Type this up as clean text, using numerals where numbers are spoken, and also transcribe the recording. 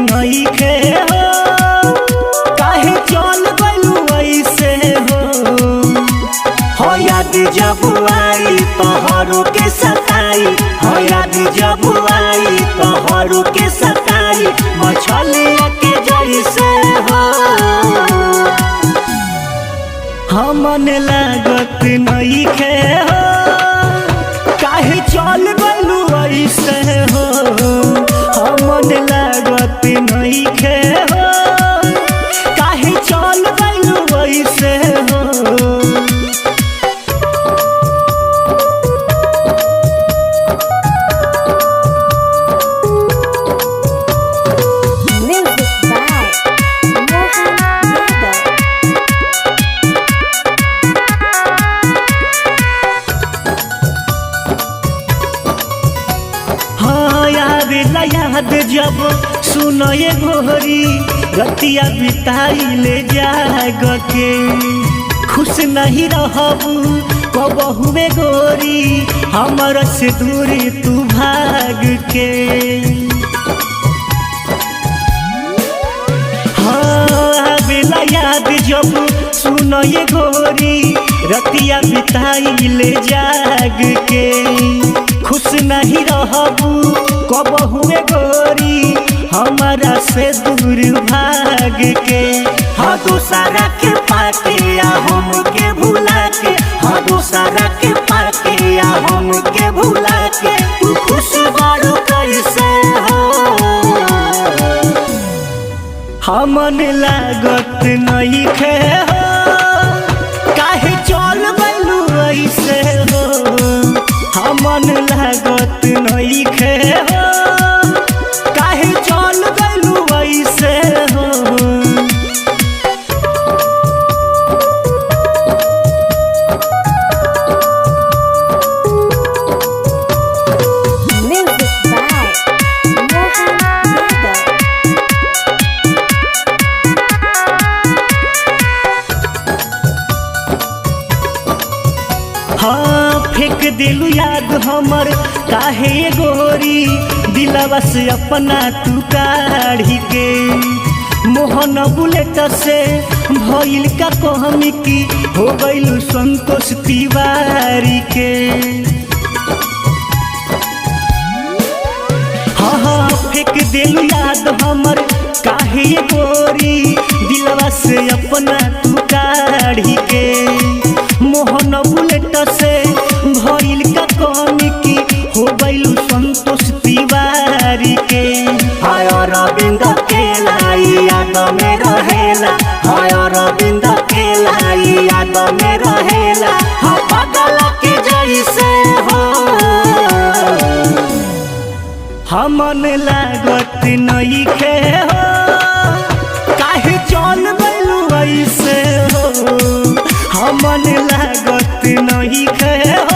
नइखे हो काहे चल गइलू ऐसे हो याद जब आई तोहरो के सताई हो याद जब आई तोहरो के सताई मछलिया के जैसे हो हमन लागत नइखे हो काहे चल गइलू ऐसे हो हमन लागत नइखे हो काहे चल गइलू ऐसे हो याद जब सुनो ये गोरी रतिया बिताई ले जाग के खुश नहीं रहबू कबहुए गोरी हमर से दूरी तू भाग के हाँ बेला याद जब सुनो ये गोरी रतिया बिताई ले जाग के खुश नहीं रहबू कबहुए गोरी हमारा से दूर भाग के हाँ दूसरा के पाके या हम के भुला के हाँ दूसरा के पाके या हम के भुला के तू खुश बारू कैसे हो हमन लागत नइखे हो काहे चल गइलू ऐसे हो हमन लागत नइखे हो काहे चल गइलू ऐसे हो हाँ फेंक दिलू याद हमर काहे गोरी दिलवा से अपना तू काढ़ी के मोहन बुलेट से भइल का कहमी की हो गइलू संतोष तिवारी के हाँ हाँ फेंक दिलू याद हमर काहे गोरी दिलवा से अपना तू काढ़ी के मोहन बुलेट से भइल का कमी की हो गइलू संतोष तिवारी के हाय अरविंद के लाई याद में रहेला हाय अरविंद के लाई याद में रहेला हाँ पागल के जैसे हो हमन लागत नइखे हो काहे चल गइलू ऐसे हो हमन लागत नइखे हो